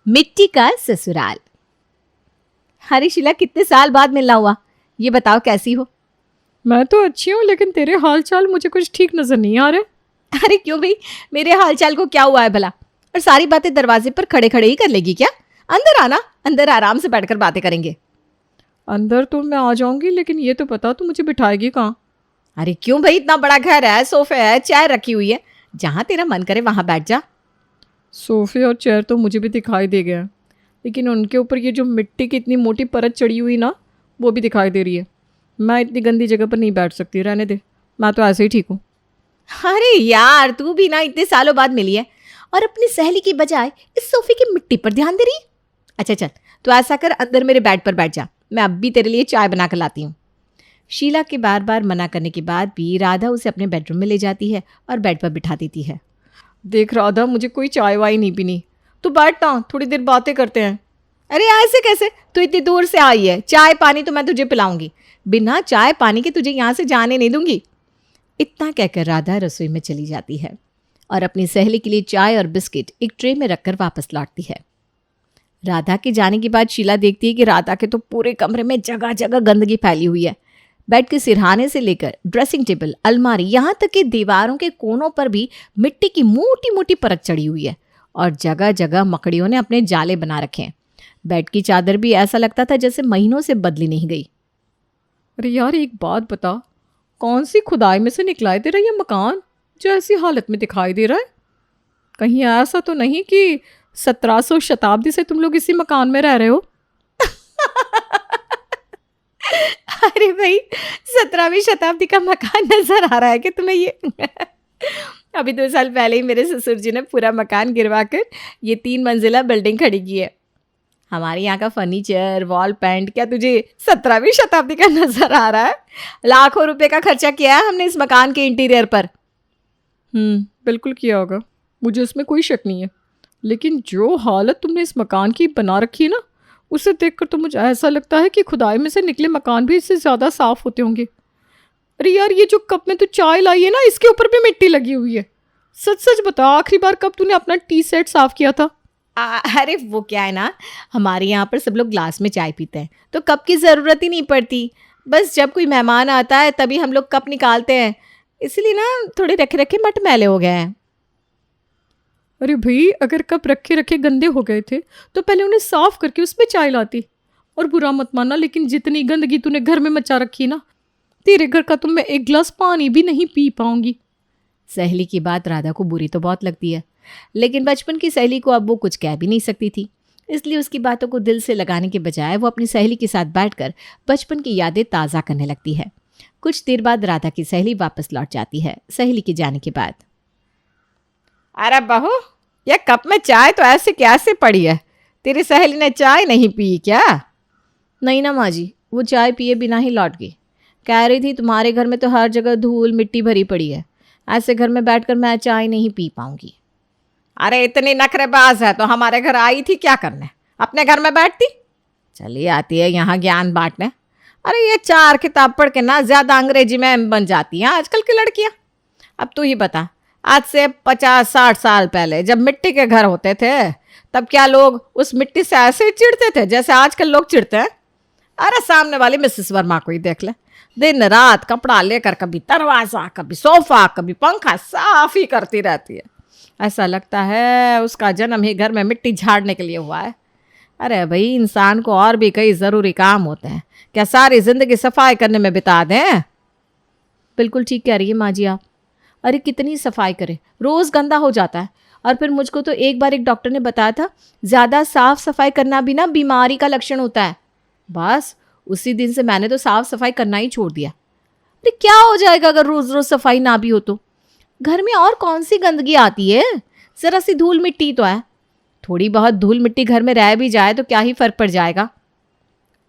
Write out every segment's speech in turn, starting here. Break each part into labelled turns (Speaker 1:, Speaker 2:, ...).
Speaker 1: मिट्टी का ससुराल। अरे शीला, कितने साल बाद मिलना हुआ। ये बताओ कैसी हो?
Speaker 2: मैं तो अच्छी हूँ, लेकिन तेरे हाल चाल मुझे कुछ ठीक नजर नहीं आ रहे।
Speaker 1: अरे क्यों भाई, मेरे हालचाल को क्या हुआ है भला? और सारी बातें दरवाजे पर खड़े खड़े ही कर लेगी क्या? अंदर आना, अंदर आराम से बैठकर बातें करेंगे।
Speaker 2: अंदर तो मैं आ जाऊंगी, लेकिन ये तो बता तू मुझे बिठाएगी कहाँ?
Speaker 1: अरे क्यों भाई, इतना बड़ा घर है, सोफे है, चाय रखी हुई है, जहां तेरा मन करे वहां बैठ जा।
Speaker 2: सोफे और चेयर तो मुझे भी दिखाई दे गया है, लेकिन उनके ऊपर ये जो मिट्टी की इतनी मोटी परत चढ़ी हुई ना, वो भी दिखाई दे रही है। मैं इतनी गंदी जगह पर नहीं बैठ सकती, रहने दे, मैं तो ऐसे ही ठीक हूँ।
Speaker 1: अरे यार, तू भी ना इतने सालों बाद मिली है और अपनी सहेली की बजाय इस सोफे की मिट्टी पर ध्यान दे रही है। अच्छा चल, तो ऐसा कर, अंदर मेरे बेड पर बैठ जा, मैं अब भी तेरे लिए चाय बना कर लाती हूँ। शीला के बार बार मना करने के बाद भी राधा उसे अपने बेडरूम में ले जाती है और बेड पर बिठा देती है।
Speaker 2: देख राधा, मुझे कोई चाय वाय नहीं पीनी, तू बैठ ना, थोड़ी देर बातें करते हैं।
Speaker 1: अरे ऐसे कैसे? तू इतनी दूर से आई है, चाय पानी तो मैं तुझे पिलाऊंगी, बिना चाय पानी के तुझे यहाँ से जाने नहीं दूंगी। इतना कहकर राधा रसोई में चली जाती है और अपनी सहेली के लिए चाय और बिस्किट एक ट्रे में रखकर वापस लौटती है। राधा के जाने के बाद शीला देखती है कि राधा के तो पूरे कमरे में जगह जगह गंदगी फैली हुई है। बेड के सिरहाने से लेकर ड्रेसिंग टेबल, अलमारी, यहाँ तक कि दीवारों के कोनों पर भी मिट्टी की मोटी मोटी परत चढ़ी हुई है और जगह जगह मकड़ियों ने अपने जाले बना रखे हैं। बेड की चादर भी ऐसा लगता था जैसे महीनों से बदली नहीं गई।
Speaker 2: अरे यार, एक बात बता, कौन सी खुदाई में से निकला है तेरा ये मकान जो ऐसी हालत में दिखाई दे रहा है? कहीं ऐसा तो नहीं कि 1700 शताब्दी से तुम लोग इसी मकान में रह रहे हो?
Speaker 1: अरे भाई, 17वीं शताब्दी का मकान नजर आ रहा है कि तुम्हें ये? अभी 2 साल पहले ही मेरे ससुर जी ने पूरा मकान गिरवा कर ये 3 मंजिला बिल्डिंग खड़ी की है। हमारे यहाँ का फर्नीचर, वॉल पेंट क्या तुझे 17वीं शताब्दी का नजर आ रहा है? लाखों रुपए का खर्चा किया है हमने इस मकान के इंटीरियर पर।
Speaker 2: बिल्कुल किया होगा, मुझे उसमें कोई शक नहीं है, लेकिन जो हालत तुमने इस मकान की बना रखी है ना, उसे देखकर तो मुझे ऐसा लगता है कि खुदाई में से निकले मकान भी इससे ज़्यादा साफ होते होंगे। अरे यार, ये जो कप में तू चाय लाई है ना, इसके ऊपर भी मिट्टी लगी हुई है। सच सच बता, आखिरी बार कब तूने अपना टी सेट साफ किया था?
Speaker 1: अरे वो क्या है ना, हमारे यहाँ पर सब लोग ग्लास में चाय पीते हैं तो कप की ज़रूरत ही नहीं पड़ती। बस जब कोई मेहमान आता है तभी हम लोग कप निकालते हैं, इसलिए ना थोड़े रखे रखे मटमैले हो गए हैं।
Speaker 2: अरे भाई, अगर कप रखे रखे गंदे हो गए थे तो पहले उन्हें साफ करके उसमें चाय लाती। और बुरा मत मानना, लेकिन जितनी गंदगी तूने घर में मचा रखी है ना, तेरे घर का तो मैं एक गिलास पानी भी नहीं पी पाऊंगी।
Speaker 1: सहेली की बात राधा को बुरी तो बहुत लगती है, लेकिन बचपन की सहेली को अब वो कुछ कह भी नहीं सकती थी, इसलिए उसकी बातों को दिल से लगाने के बजाय वो अपनी सहेली के साथ बैठकर बचपन की यादें ताज़ा करने लगती है। कुछ देर बाद राधा की सहेली वापस लौट जाती है सहेली के जाने के बाद। अरे बहू, ये कप में चाय तो ऐसे कैसे पड़ी है? तेरी सहेली ने चाय नहीं पी क्या? नहीं ना माँ जी, वो चाय पिए बिना ही लौट गई। कह रही थी तुम्हारे घर में तो हर जगह धूल मिट्टी भरी पड़ी है, ऐसे घर में बैठकर मैं चाय नहीं पी पाऊंगी। अरे इतनी नखरेबाज है तो हमारे घर आई थी क्या करने? अपने घर में बैठती। चली आती है यहाँ ज्ञान बांटने। अरे ये 4 किताब पढ़ के ना ज़्यादा अंग्रेजी में बन जाती हैं आजकल की लड़कियाँ। अब तू ही बता, आज से 50-60 साल पहले जब मिट्टी के घर होते थे, तब क्या लोग उस मिट्टी से ऐसे चिढ़ते थे जैसे आजकल लोग चिढ़ते हैं? अरे सामने वाली मिसेस वर्मा को ही देख ले, दिन रात कपड़ा लेकर कभी दरवाज़ा, कभी सोफा, कभी पंखा साफ ही करती रहती है। ऐसा लगता है उसका जन्म ही घर में मिट्टी झाड़ने के लिए हुआ है। अरे भाई, इंसान को और भी कई ज़रूरी काम होते हैं, क्या सारी ज़िंदगी सफाई करने में बिता दें? बिल्कुल ठीक कह रही है माँ जी आप। अरे कितनी सफाई करे, रोज़ गंदा हो जाता है। और फिर मुझको तो एक बार एक डॉक्टर ने बताया था, ज़्यादा साफ सफाई करना भी ना बीमारी का लक्षण होता है। बस उसी दिन से मैंने तो साफ सफाई करना ही छोड़ दिया। अरे क्या हो जाएगा अगर रोज़ रोज़ सफाई ना भी हो तो? घर में और कौन सी गंदगी आती है? ज़रा सी धूल मिट्टी तो है, थोड़ी बहुत धूल मिट्टी घर में रह भी जाए तो क्या ही फर्क पड़ जाएगा।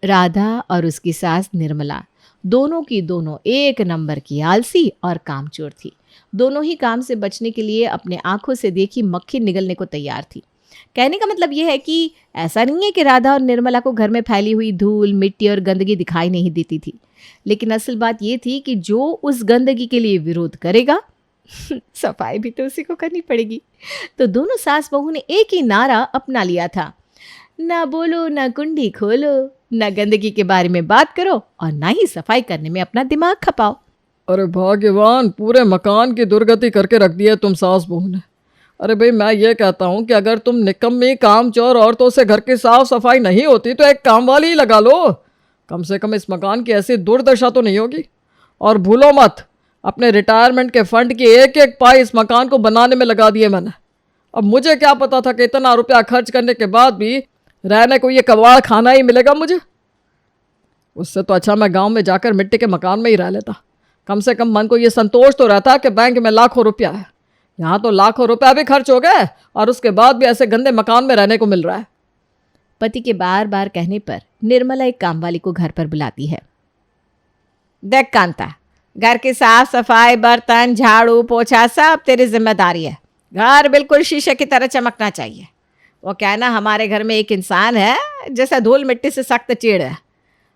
Speaker 1: राधा और उसकी सास निर्मला दोनों की दोनों एक नंबर की आलसी और कामचोर थी। दोनों ही काम से बचने के लिए अपने आंखों से देखी मक्खी निगलने को तैयार थी। कहने का मतलब यह है कि ऐसा नहीं है कि राधा और निर्मला को घर में फैली हुई धूल मिट्टी और गंदगी दिखाई नहीं देती थी, लेकिन असल बात यह थी कि जो उस गंदगी के लिए विरोध करेगा सफाई भी तो उसी को करनी पड़ेगी। तो दोनों सास बहू ने एक ही नारा अपना लिया था, ना बोलो, ना कुंडी खोलो, ना गंदगी के बारे में बात करो और ना ही सफाई करने में अपना दिमाग खपाओ।
Speaker 2: अरे भाग्यवान, पूरे मकान की दुर्गति करके रख दी है तुम सास बहू ने। अरे भाई, मैं ये कहता हूँ कि अगर तुम निकम्मी कामचोर औरतों से घर की साफ सफाई नहीं होती तो एक काम वाली ही लगा लो। कम से कम इस मकान की ऐसी दुर्दशा तो नहीं होगी। और भूलो मत, अपने रिटायरमेंट के फंड की एक एक पाई इस मकान को बनाने में लगा दिए मैंने। अब मुझे क्या पता था कि इतना रुपया खर्च करने के बाद भी रहने को ये कबाड़ खाना ही मिलेगा मुझे। उससे तो अच्छा मैं गांव में जाकर मिट्टी के मकान में ही रह लेता। कम से कम मन को ये संतोष तो रहता कि बैंक में लाखों रुपया है। यहाँ तो लाखों रुपया भी खर्च हो गए और उसके बाद भी ऐसे गंदे मकान में रहने को मिल रहा है।
Speaker 1: पति के बार बार कहने पर निर्मला एक कामवाली को घर पर बुलाती है। देख कांता, घर की साफ सफाई, बर्तन, झाड़ू, पोछा सब तेरी जिम्मेदारी है। घर बिल्कुल शीशे की तरह चमकना चाहिए। वो कहना, हमारे घर में एक इंसान है जैसे धूल मिट्टी से सख्त चीड़ है।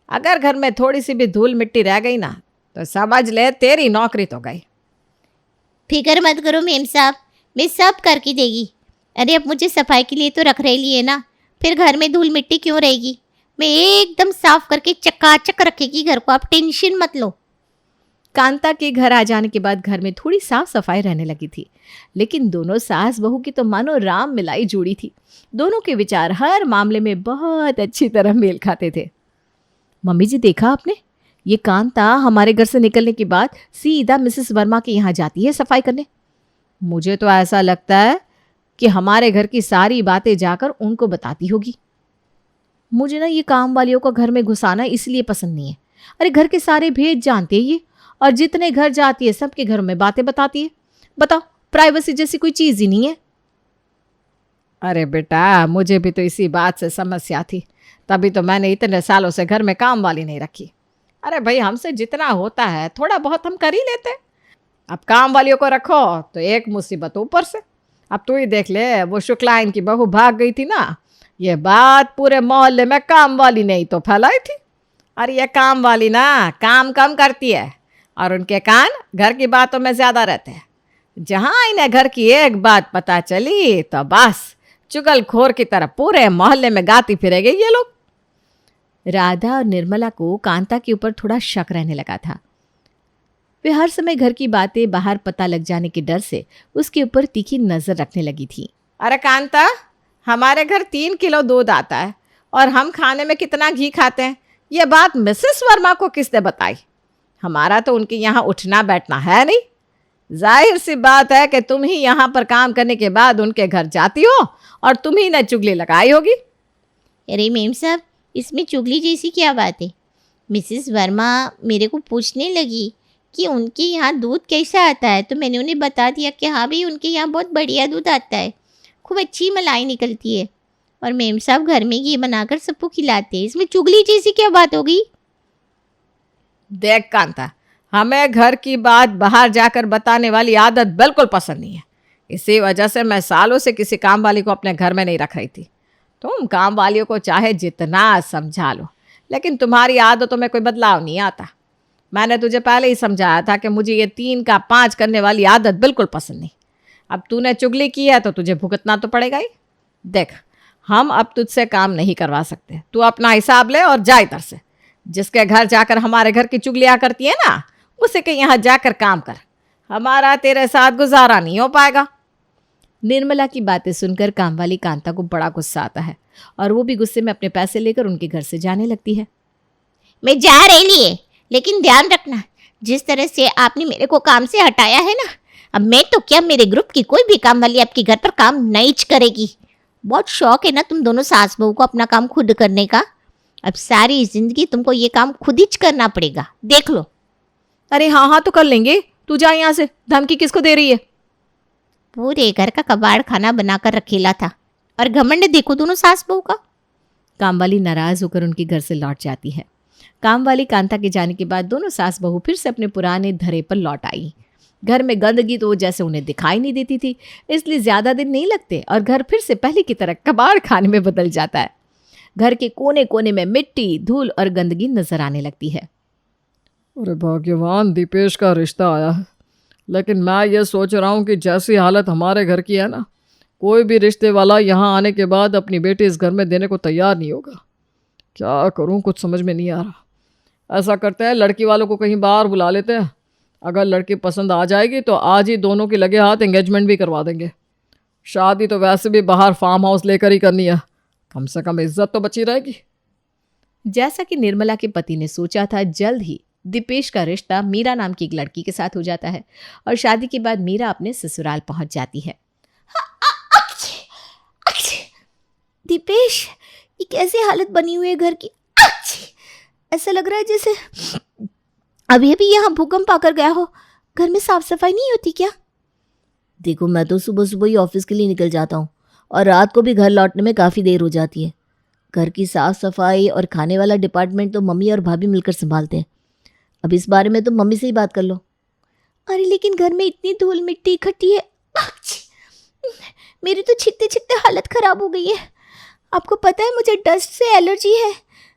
Speaker 1: अगर घर में थोड़ी सी भी धूल मिट्टी रह गई ना तो समझ ले तेरी नौकरी तो गई।
Speaker 3: फिक्र मत करो मेम साहब, मैं सब करके देगी। अरे अब मुझे सफाई के लिए तो रख रही लिए ना, फिर घर में धूल मिट्टी क्यों रहेगी। मैं एकदम साफ करके चकाचक रखेगी घर को, आप टेंशन मत लो।
Speaker 1: कांता के घर आ जाने के बाद घर में थोड़ी साफ सफाई रहने लगी थी, लेकिन दोनों सास बहू की तो मानो राम मिलाई जोड़ी थी। दोनों के विचार हर मामले में बहुत अच्छी तरह मेल खाते थे। मम्मी जी, देखा आपने, ये कांता हमारे घर से निकलने के बाद सीधा मिसेस वर्मा के यहाँ जाती है सफाई करने। मुझे तो ऐसा लगता है कि हमारे घर की सारी बातें जाकर उनको बताती होगी। मुझे ना ये काम वालियों का घर में घुसाना इसलिए पसंद नहीं है। अरे घर के सारे भेद जानती है ये, और जितने घर जाती है सबके घरों में बातें बताती है। बताओ, प्राइवेसी जैसी कोई चीज ही नहीं है। अरे बेटा, मुझे भी तो इसी बात से समस्या थी, तभी तो मैंने इतने सालों से घर में काम वाली नहीं रखी। अरे भाई, हमसे जितना होता है थोड़ा बहुत हम कर ही लेते। अब काम वालियों को रखो तो एक मुसीबत ऊपर से। अब तू ही देख ले, वो शुक्लाइन की बहू भाग गई थी ना, ये बात पूरे मोहल्ले में काम वाली नहीं तो फैलाई थी। अरे ये काम वाली ना काम कम करती है और उनके कान घर की बातों में ज़्यादा रहते हैं। जहाँ इन्हें घर की एक बात पता चली तो बस चुगलखोर की तरह पूरे मोहल्ले में गाती फिरेंगे ये लोग। राधा और निर्मला को कांता के ऊपर थोड़ा शक रहने लगा था। वे हर समय घर की बातें बाहर पता लग जाने के डर से उसके ऊपर तीखी नजर रखने लगी थी। अरे कांता, हमारे घर 3 किलो दूध आता है और हम खाने में कितना घी खाते हैं, ये बात मिसेस वर्मा को किसने बताई? हमारा तो उनके यहाँ उठना बैठना है नहीं। जाहिर सी बात है कि तुम ही यहाँ पर काम करने के बाद उनके घर जाती हो और तुम ही ने चुगली लगाई होगी।
Speaker 3: अरे मेम साहब, इसमें चुगली जैसी क्या बात है। मिसेस वर्मा मेरे को पूछने लगी कि उनके यहाँ दूध कैसा आता है, तो मैंने उन्हें बता दिया कि हाँ भाई, उनके यहाँ बहुत बढ़िया दूध आता है, खूब अच्छी मलाई निकलती है और मेम साहब घर में घी बनाकर सबको खिलाते हैं। इसमें चुगली जैसी क्या बात होगी?
Speaker 1: देख कांता, हमें घर की बात बाहर जाकर बताने वाली आदत बिल्कुल पसंद नहीं है। इसी वजह से मैं सालों से किसी काम वाली को अपने घर में नहीं रख रही थी। तुम काम वालियों को चाहे जितना समझा लो, लेकिन तुम्हारी आदतों में कोई बदलाव नहीं आता। मैंने तुझे पहले ही समझाया था कि मुझे ये 3 का 5 करने वाली आदत बिल्कुल पसंद नहीं। अब तूने चुगली की है तो तुझे भुगतना तो पड़ेगा ही। देख, हम अब तुझसे काम नहीं करवा सकते। तू अपना हिसाब ले और जा इधर से। जिसके घर जाकर हमारे घर की चुगलियाँ करती है ना, उसे के यहाँ जाकर काम कर। हमारा तेरे साथ गुजारा नहीं हो पाएगा। निर्मला की बातें सुनकर कामवाली कांता को बड़ा गुस्सा आता है और वो भी गुस्से में अपने पैसे लेकर उनके घर से जाने लगती है।
Speaker 3: मैं जा रही लिए, लेकिन ध्यान रखना, जिस तरह से आपने मेरे को काम से हटाया है ना, अब मैं तो क्या, मेरे ग्रुप की कोई भी काम वाली आपके घर पर काम नहीं करेगी। बहुत शौक है ना तुम दोनों सास बहू को अपना काम खुद करने का। अब सारी जिंदगी तुमको ये काम खुद ही करना पड़ेगा, देख लो।
Speaker 1: अरे हाँ हाँ तो कर लेंगे, तू जा यहाँ से। धमकी किसको दे रही है?
Speaker 3: पूरे घर का कबाड़ खाना बनाकर रखेला था और घमंड देखो दोनों सास बहू का।
Speaker 1: कामवाली नाराज होकर उनके घर से लौट जाती है। कामवाली कांता के जाने के बाद दोनों सास बहू फिर से अपने पुराने धरे पर लौट आई। घर में गंदगी तो जैसे उन्हें दिखाई नहीं देती थी, इसलिए ज्यादा दिन नहीं लगते और घर फिर से पहले की तरह कबाड़ खाने में बदल जाता है। घर के कोने कोने में मिट्टी, धूल और गंदगी नजर आने लगती है।
Speaker 2: अरे भाग्यवान, दीपेश का रिश्ता आया है। लेकिन मैं ये सोच रहा हूँ कि जैसी हालत हमारे घर की है ना, कोई भी रिश्ते वाला यहाँ आने के बाद अपनी बेटी इस घर में देने को तैयार नहीं होगा। क्या करूँ, कुछ समझ में नहीं आ रहा। ऐसा करते हैं, लड़की वालों को कहीं बाहर बुला लेते हैं। अगर लड़की पसंद आ जाएगी तो आज ही दोनों के लगे हाथ एंगेजमेंट भी करवा देंगे। शादी तो वैसे भी बाहर फार्म हाउस लेकर ही करनी है, कम से कम इज्जत तो बची रहेगी।
Speaker 1: जैसा कि निर्मला के पति ने सोचा था, जल्द ही दीपेश का रिश्ता मीरा नाम की एक लड़की के साथ हो जाता है और शादी के बाद मीरा अपने ससुराल पहुंच जाती है।
Speaker 3: दीपेश, ये कैसी हालत बनी हुई है घर की। ऐसा लग रहा है जैसे अभी अभी यहाँ भूकंप आकर गया हो। घर में साफ सफाई नहीं होती क्या? देखो, मैं तो सुबह सुबह ही ऑफिस के लिए निकल जाता हूँ और रात को भी घर लौटने में काफ़ी देर हो जाती है। घर की साफ सफाई और खाने वाला डिपार्टमेंट तो मम्मी और भाभी मिलकर संभालते हैं। अब इस बारे में तो मम्मी से ही बात कर लो। अरे लेकिन घर में इतनी धूल मिट्टी इकट्ठी है, मेरी तो छिकते छिकते हालत ख़राब हो गई है। आपको पता है मुझे डस्ट से एलर्जी है।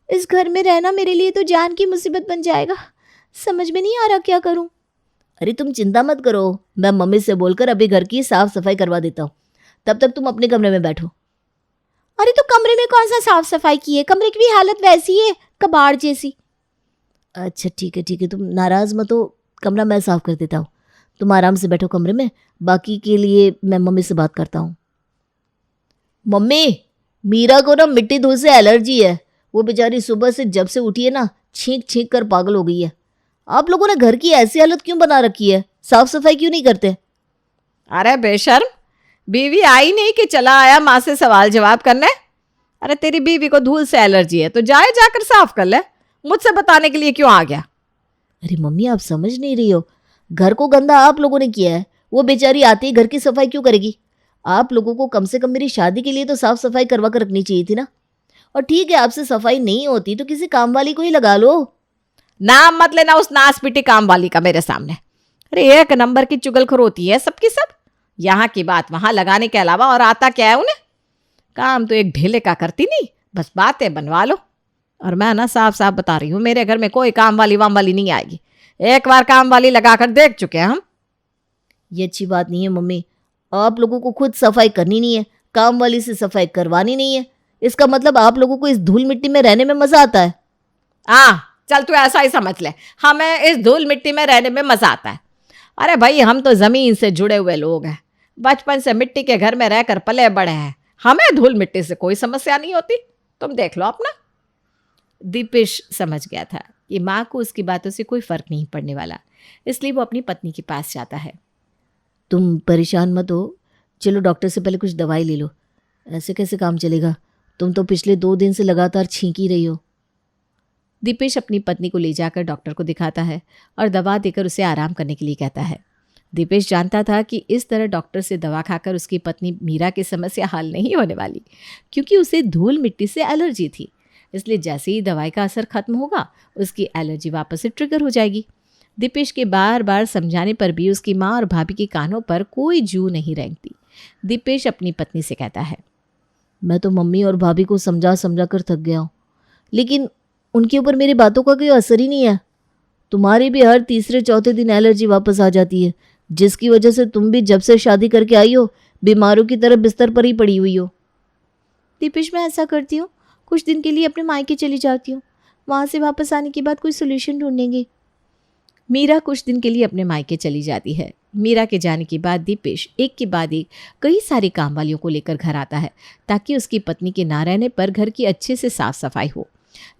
Speaker 3: इस घर में रहना मेरे लिए तो जान की मुसीबत बन जाएगा। समझ में नहीं आ रहा क्या करूं। अरे तुम चिंता मत करो, मैं मम्मी से बोलकर अभी घर की साफ सफाई करवा देता हूँ। तब तक तुम अपने कमरे में बैठो। अरे तो कमरे में कौन सा साफ सफाई की है? कमरे की भी हालत वैसी है, कबाड़ जैसी। अच्छा ठीक है, तुम नाराज़ मत हो, कमरा मैं साफ कर देता हूँ। तुम आराम से बैठो कमरे में, बाकी के लिए मैं मम्मी से बात करता हूँ। मम्मी, मीरा को ना मिट्टी धूल से एलर्जी है। वो बेचारी सुबह से जब से उठी है ना, छींक छींक कर पागल हो गई है। आप लोगों ने घर की ऐसी हालत क्यों बना रखी है? साफ सफाई क्यों नहीं करते?
Speaker 1: अरे बेशर्म, बीवी आई नहीं कि चला आया माँ से सवाल जवाब करने। अरे तेरी बीवी को धूल से एलर्जी है तो जाकर साफ कर ले, मुझसे बताने के लिए क्यों आ गया?
Speaker 3: अरे मम्मी, आप समझ नहीं रही हो। घर को गंदा आप लोगों ने किया है। वो बेचारी आती है, घर की सफाई क्यों करेगी? आप लोगों को कम से कम मेरी शादी के लिए तो साफ सफाई करवा कर रखनी चाहिए थी ना। और ठीक है, आपसे सफाई नहीं होती तो किसी काम वाली को ही लगा लो।
Speaker 1: नाम मत लेना उस नासपीटी काम वाली का मेरे सामने। अरे एक नंबर की चुगलखोर होती है सबकी सब। यहाँ की बात वहां लगाने के अलावा और आता क्या है उन्हें? काम तो एक ढेले का करती नहीं, बस बातें बनवा लो। और मैं ना साफ साफ बता रही हूँ, मेरे घर में कोई काम वाली वाम वाली नहीं आएगी। एक बार काम वाली लगाकर देख चुके हैं हम।
Speaker 3: ये अच्छी बात नहीं है मम्मी। आप लोगों को खुद सफाई करनी नहीं है, काम वाली से सफाई करवानी नहीं है। इसका मतलब आप लोगों को इस धूल मिट्टी में रहने में मजा आता है।
Speaker 1: हाँ चल, तू ऐसा ही समझ ले, हमें इस धूल मिट्टी में रहने में मजा आता है। अरे भाई, हम तो जमीन से जुड़े हुए लोग हैं, बचपन से मिट्टी के घर में रहकर पले बड़े हैं। हमें धूल मिट्टी से कोई समस्या नहीं होती, तुम देख लो अपना। दीपेश समझ गया था कि माँ को उसकी बातों से कोई फर्क नहीं पड़ने वाला, इसलिए वो अपनी पत्नी के पास जाता है।
Speaker 3: तुम परेशान मत हो, चलो डॉक्टर से पहले कुछ दवाई ले लो। ऐसे कैसे काम चलेगा? तुम तो पिछले 2 दिन से लगातार छींकी रही हो।
Speaker 1: दीपेश अपनी पत्नी को ले जाकर डॉक्टर को दिखाता है और दवा देकर उसे आराम करने के लिए कहता है। दीपेश जानता था कि इस तरह डॉक्टर से दवा खाकर उसकी पत्नी मीरा की समस्या हल नहीं होने वाली, क्योंकि उसे धूल मिट्टी से एलर्जी थी। इसलिए जैसे ही दवाई का असर खत्म होगा, उसकी एलर्जी वापस से ट्रिगर हो जाएगी। दीपेश के बार बार समझाने पर भी उसकी माँ और भाभी के कानों पर कोई जू नहीं रेंगती। दीपेश अपनी पत्नी से कहता है,
Speaker 3: मैं तो मम्मी और भाभी को समझा समझा कर थक गया हूँ, लेकिन उनके ऊपर मेरी बातों का कोई असर ही नहीं है। तुम्हारी भी हर तीसरे चौथे दिन एलर्जी वापस आ जाती है, जिसकी वजह से तुम भी जब से शादी करके आई हो बीमारों की तरह बिस्तर पर ही पड़ी हुई हो। दीपेश, मैं ऐसा करती हूँ, कुछ दिन के लिए अपने मायके चली जाती हूँ, वहाँ से वापस आने के बाद कोई सोल्यूशन ढूंढेंगे।
Speaker 1: मीरा कुछ दिन के लिए अपने मायके चली जाती है। मीरा के जाने के बाद दीपेश एक के बाद एक कई सारे काम वालियों को लेकर घर आता है, ताकि उसकी पत्नी के ना रहने पर घर की अच्छे से साफ सफाई हो।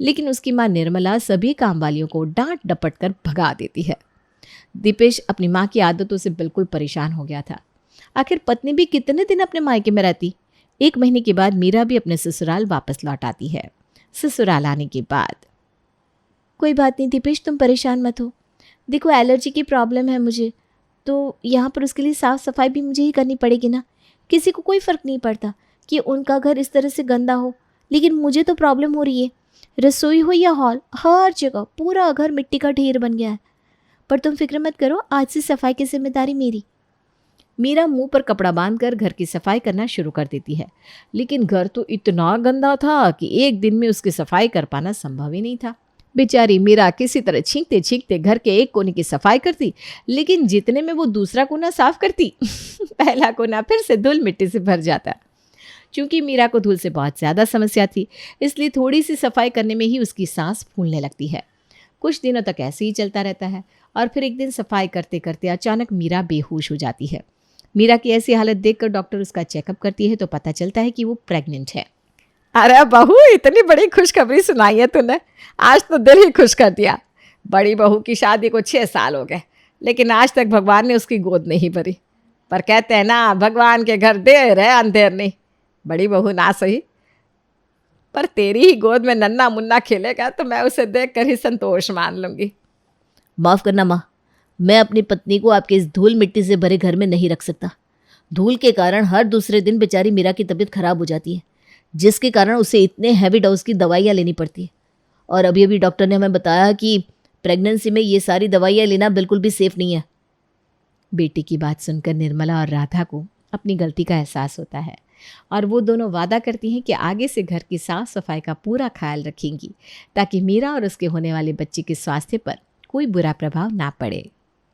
Speaker 1: लेकिन उसकी माँ निर्मला सभी काम वालियों को डांट डपट कर भगा देती है। दीपेश अपनी माँ की आदतों से बिल्कुल परेशान हो गया था। आखिर पत्नी भी कितने दिन अपने मायके में रहती। 1 महीने के बाद मीरा भी अपने ससुराल वापस लौट आती है। ससुराल आने के बाद, कोई बात नहीं दीपेश, तुम परेशान मत हो। देखो, एलर्जी की प्रॉब्लम है मुझे, तो यहाँ पर उसके लिए साफ़ सफाई भी मुझे ही करनी पड़ेगी ना। किसी को कोई फ़र्क नहीं पड़ता कि उनका घर इस तरह से गंदा हो, लेकिन मुझे तो प्रॉब्लम हो रही है। रसोई हो या हॉल, हर जगह पूरा घर मिट्टी का ढेर बन गया है। पर तुम फिक्र मत करो, आज से सफाई की जिम्मेदारी मेरी। मीरा मुंह पर कपड़ा बांधकर घर की सफाई करना शुरू कर देती है, लेकिन घर तो इतना गंदा था कि एक दिन में उसकी सफाई कर पाना संभव ही नहीं था। बेचारी मीरा किसी तरह छींकते छींकते घर के एक कोने की सफाई करती, लेकिन जितने में वो दूसरा कोना साफ करती पहला कोना फिर से धूल मिट्टी से भर जाता। चूंकि मीरा को धूल से बहुत ज़्यादा समस्या थी, इसलिए थोड़ी सी सफाई करने में ही उसकी सांस फूलने लगती है। कुछ दिनों तक ऐसे ही चलता रहता है और फिर एक दिन सफाई करते करते अचानक मीरा बेहोश हो जाती है। मीरा की ऐसी हालत देखकर डॉक्टर उसका चेकअप करती है तो पता चलता है कि वो प्रेग्नेंट है।
Speaker 2: अरे बहू, इतनी बड़ी खुशखबरी सुनाई है तूने, आज तो दिल ही खुश कर दिया। बड़ी बहू की शादी को 6 साल हो गए, लेकिन आज तक भगवान ने उसकी गोद नहीं भरी। पर कहते हैं ना, भगवान के घर देर है अंधेर नहीं। बड़ी बहू ना सही, पर तेरी ही गोद में नन्ना मुन्ना खेलेगा तो मैं उसे देख कर ही संतोष मान लूँगी।
Speaker 4: माफ़ करना माँ, मैं अपनी पत्नी को आपके इस धूल मिट्टी से भरे घर में नहीं रख सकता। धूल के कारण हर दूसरे दिन बेचारी मीरा की तबीयत खराब हो जाती है, जिसके कारण उसे इतने हैवी डोज की दवाइयाँ लेनी पड़ती है। और अभी अभी डॉक्टर ने हमें बताया कि प्रेगनेंसी में ये सारी दवाइयाँ लेना बिल्कुल भी सेफ़ नहीं है।
Speaker 1: बेटी की बात सुनकर निर्मला और राधा को अपनी गलती का एहसास होता है और वो दोनों वादा करती हैं कि आगे से घर की साफ सफाई का पूरा ख्याल रखेंगी, ताकि मीरा और उसके होने वाले बच्चे के स्वास्थ्य पर कोई बुरा प्रभाव ना पड़े।